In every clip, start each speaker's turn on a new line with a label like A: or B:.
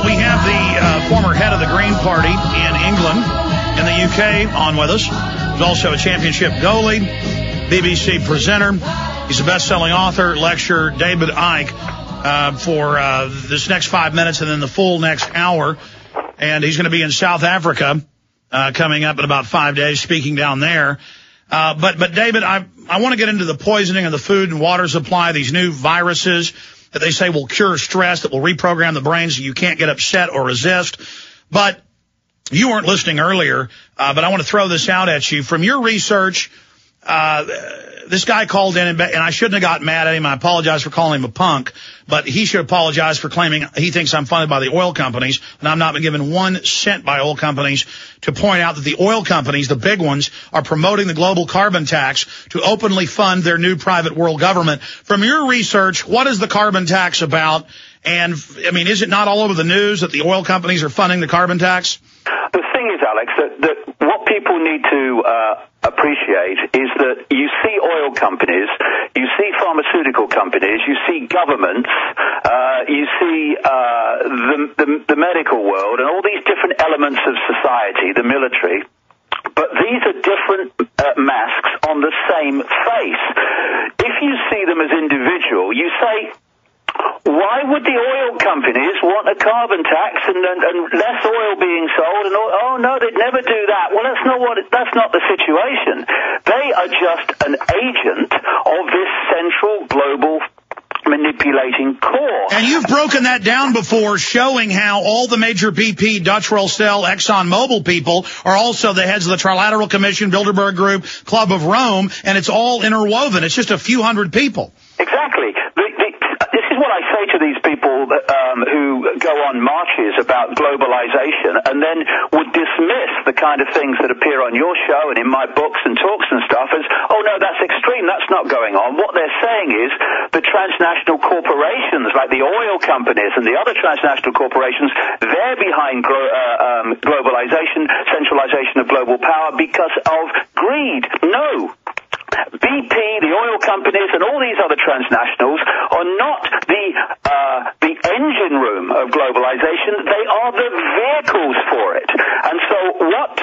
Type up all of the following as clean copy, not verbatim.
A: We have the former head of the Green Party in England, in the UK, on with us. He's also a championship goalie, BBC presenter. He's a best-selling author, lecturer, David Icke, for this next 5 minutes and then the full next hour. And he's going to be in South Africa coming up in about 5 days, speaking down there. But David, I want to get into the poisoning of the food and water supply, these new viruses that they say will cure stress, that will reprogram the brain so you can't get upset or resist. But you weren't listening earlier, but I want to throw this out at you. From your research, this guy called in, and I shouldn't have got mad at him. I apologize for calling him a punk, but he should apologize for claiming he thinks I'm funded by the oil companies, and I'm not been given 1 cent by oil companies, to point out that the oil companies, the big ones, are promoting the global carbon tax to openly fund their new private world government. From your research, what is the carbon tax about? And, I mean, is it not all over the news that the oil companies are funding the carbon tax?
B: The thing is, Alex, that what people need to appreciate is that you see oil companies, you see pharmaceutical companies, you see governments, you see the medical world and all these different elements of society, the military. But these are different masks on the same face. If you see them as individual, you say, why would the oil companies want a carbon tax and less oil being sold? And oh no, they'd never do that. Well, that's not the situation. They are just an agent of this central global manipulating core. And
A: you've broken that down before, showing how all the major BP, Dutch Rollstel, Exxon Mobil people are also the heads of the Trilateral Commission, Bilderberg Group, Club of Rome, and it's all interwoven. It's just a few hundred people.
B: Exactly. This is what I say to these people who go on marches about globalization and then would dismiss the kind of things that appear on your show and in my books and talks and stuff as, oh no, that's extreme, that's not going on. What they're saying is the transnational corporations, like the oil companies and the other transnational corporations, they're behind globalization, centralization of global power because of greed. No. BP, the oil companies, and all these other transnationals are not the engine room of globalization. They are the vehicles for it. And so what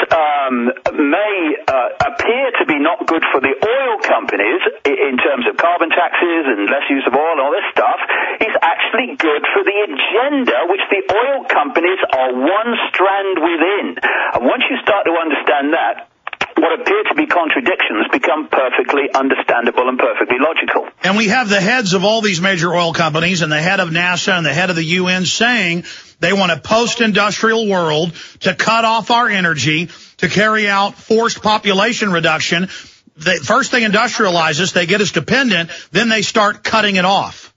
B: may appear to be not good for the oil companies in terms of carbon taxes and less use of oil and all this stuff is actually good for the agenda, which the oil companies are one strand within. And once you start to understand that, what appear to be contradictions become perfectly understandable and perfectly logical.
A: And we have the heads of all these major oil companies and the head of NASA and the head of the UN saying they want a post-industrial world to cut off our energy, to carry out forced population reduction. First they industrialize us, they get us dependent, then they start cutting it off.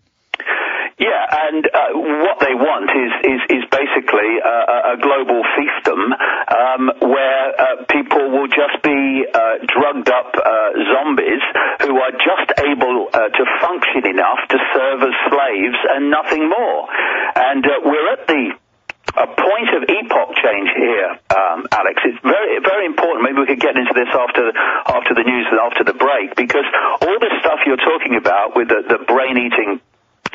B: Yeah, and what they want is basically a global fiefdom where people will just be drugged up zombies who are just able to function enough to serve as slaves and nothing more. And we're at a point of epoch change here, Alex. It's very, very important. Maybe we could get into this after the news and after the break, because all this stuff you're talking about with the brain-eating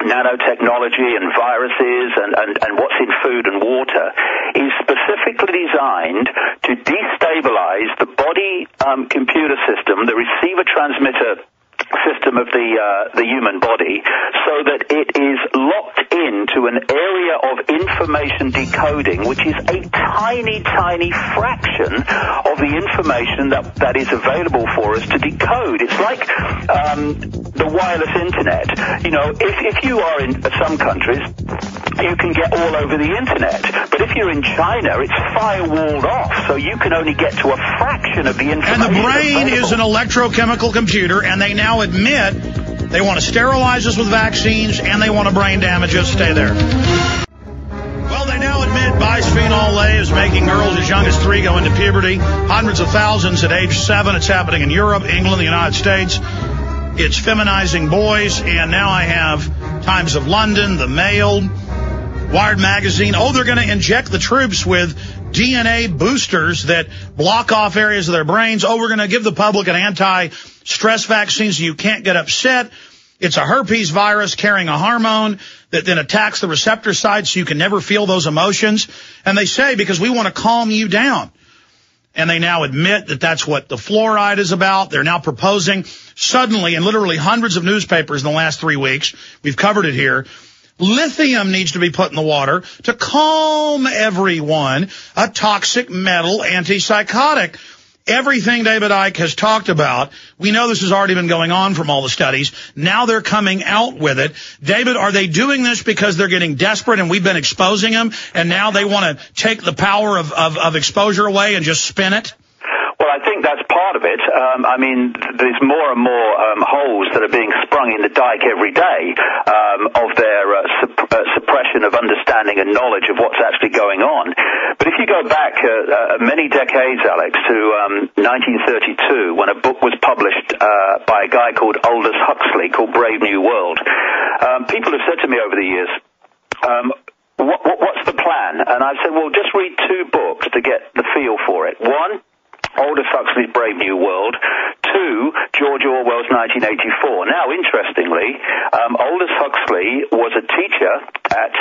B: nanotechnology and viruses and what's in food and water is specifically designed to destabilize the body computer system, the receiver-transmitter system of the human body, so that it is locked into an area of information decoding, which is a tiny, tiny fraction of the information that is available for us to decode. It's like the wireless internet. You know, if you are in some countries, you can get all over the internet. But if you're in China, it's firewalled off, so you can only get to a fraction of the information.
A: And the brain is an electrochemical computer, and they now admit they want to sterilize us with vaccines, and they want to brain damage us. Stay there. Well, they now admit bisphenol A is making girls as young as 3 go into puberty. Hundreds of thousands at age 7. It's happening in Europe, England, the United States. It's feminizing boys, and now I have Times of London, the Mail, Wired Magazine. Oh, they're going to inject the troops with DNA boosters that block off areas of their brains. Oh, we're going to give the public an anti-stress vaccine so you can't get upset. It's a herpes virus carrying a hormone that then attacks the receptor site so you can never feel those emotions. And they say, because we want to calm you down. And they now admit that that's what the fluoride is about. They're now proposing suddenly, in literally hundreds of newspapers in the last 3 weeks, we've covered it here, lithium needs to be put in the water to calm everyone, a toxic metal antipsychotic. Everything David Icke has talked about, we know this has already been going on from all the studies. Now they're coming out with it. David, are they doing this because they're getting desperate and we've been exposing them, and now they want to take the power of exposure away and just spin it?
B: Well, I think that's part of it. I mean, there's more and more holes that are being sprung in the dike every day of their suppression of understanding and knowledge of what's actually going on. But if you go back many decades, Alex, to 1932, when a book was published by a guy called Aldous Huxley called Brave New World, people have said to me over the years, what's the plan? And I've said, well, just read 2 books to get the feel for it. One, Aldous Huxley's Brave New World. 2, George Orwell's 1984. Now, interestingly, Aldous Huxley was a teacher at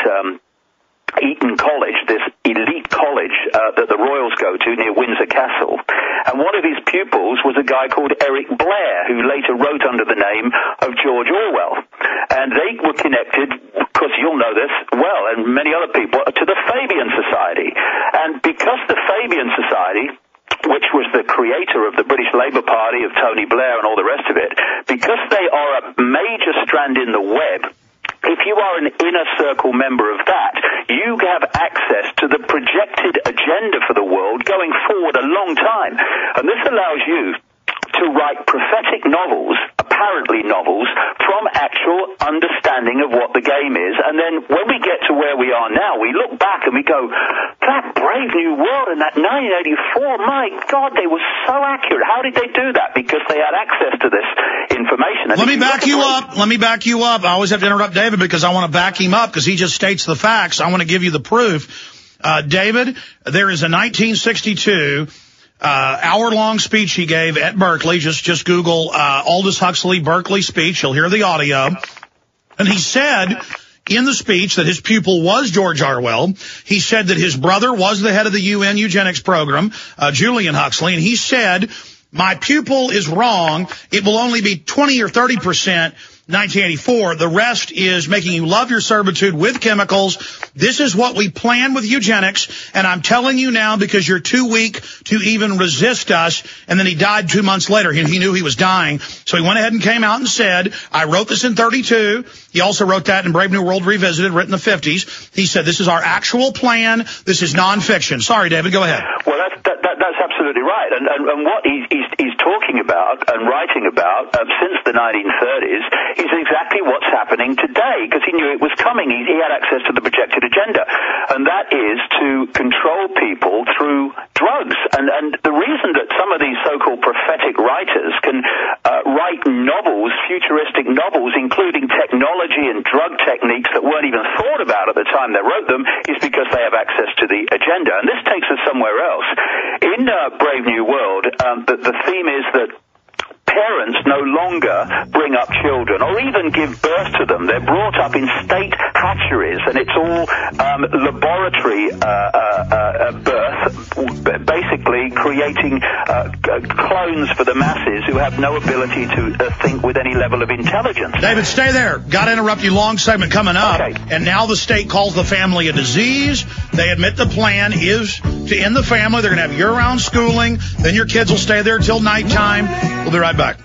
B: Eton College, this elite college that the Royals go to near Windsor Castle. And one of his pupils was a guy called Eric Blair, who later wrote under the name of George Orwell. And they were connected, because you'll know this well, and many other people, to the Fabian Society. And because the Fabian Society, which was the creator of the British Labour Party, of Tony Blair and all the rest of it, because they are a major strand in the web, if you are an inner circle member of that, you have access to the projected agenda for the world going forward a long time. And this allows you to write prophetic novels, apparently novels, from actual understanding of what the game is. And then when we get to where we are now, we look back and we go, that Brave New World and that 1984, my God, they were so accurate. How did they do that? Because they had access to this information. And
A: Let me back you up. I always have to interrupt David because I want to back him up because he just states the facts. I want to give you the proof. David, there is a 1962 hour-long speech he gave at Berkeley. Just Google Aldous Huxley Berkeley speech. You'll hear the audio. And he said in the speech that his pupil was George Orwell. He said that his brother was the head of the UN eugenics program, Julian Huxley. And he said, my pupil is wrong. It will only be 20 or 30%. 1984. The rest is making you love your servitude with chemicals. This is what we plan with eugenics, and I'm telling you now because you're too weak to even resist us. And then he died 2 months later. He knew he was dying, so he went ahead and came out and said, I wrote this in 32. He also wrote that in Brave New World Revisited, written in the 50s. He said, this is our actual plan. This is nonfiction. Sorry, David, go ahead.
B: Well, that's absolutely right. And what he's talking about and writing about since the 1930s is exactly what's happening today, because he knew it was coming. He had access to the projected agenda, and that is to control people through drugs. And the reason that some of these so-called prophetic writers can write novels, futuristic novels, including technology and drug techniques that weren't even thought about at the time they wrote them, is because they have access to the agenda. And this takes us somewhere else. In Brave New World, the theme is that parents no longer bring up children or even give birth to them. They're brought up in state hatcheries, and it's all laboratory birth, basically creating clones for the masses who have no ability to think with any level of intelligence.
A: David, stay there. Got to interrupt you. Long segment coming up.
B: Okay.
A: And now the state calls the family a disease. They admit the plan is to end the family. They're going to have year-round schooling. Then your kids will stay there till nighttime. We'll be right back.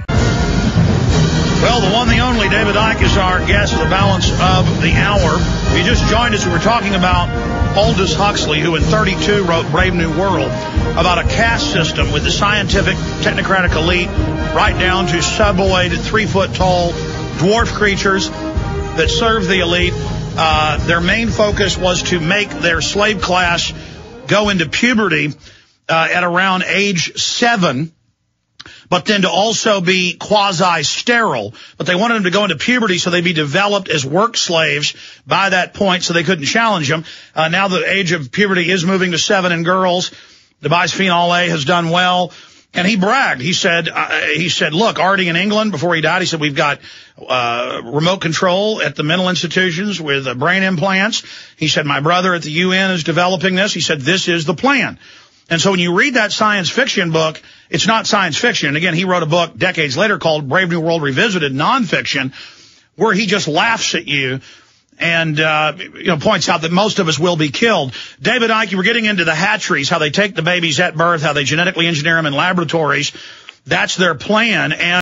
A: Well, the one, the only, David Icke is our guest, the balance of the hour. If you just joined us, we were talking about Aldous Huxley, who in 32 wrote Brave New World, about a caste system with the scientific, technocratic elite, right down to suboid, 3-foot-tall dwarf creatures that serve the elite. Their main focus was to make their slave class go into puberty at around age 7. But then to also be quasi-sterile. But they wanted them to go into puberty so they'd be developed as work slaves by that point so they couldn't challenge them. Now the age of puberty is moving to 7 in girls. The bisphenol A has done well. And he bragged. He said, look, already in England, before he died, he said, we've got remote control at the mental institutions with brain implants. He said, my brother at the UN is developing this. He said, this is the plan. And so when you read that science fiction book, it's not science fiction. And again, he wrote a book decades later called Brave New World Revisited, nonfiction, where he just laughs at you and points out that most of us will be killed. David Icke, we're getting into the hatcheries, how they take the babies at birth, how they genetically engineer them in laboratories. That's their plan. And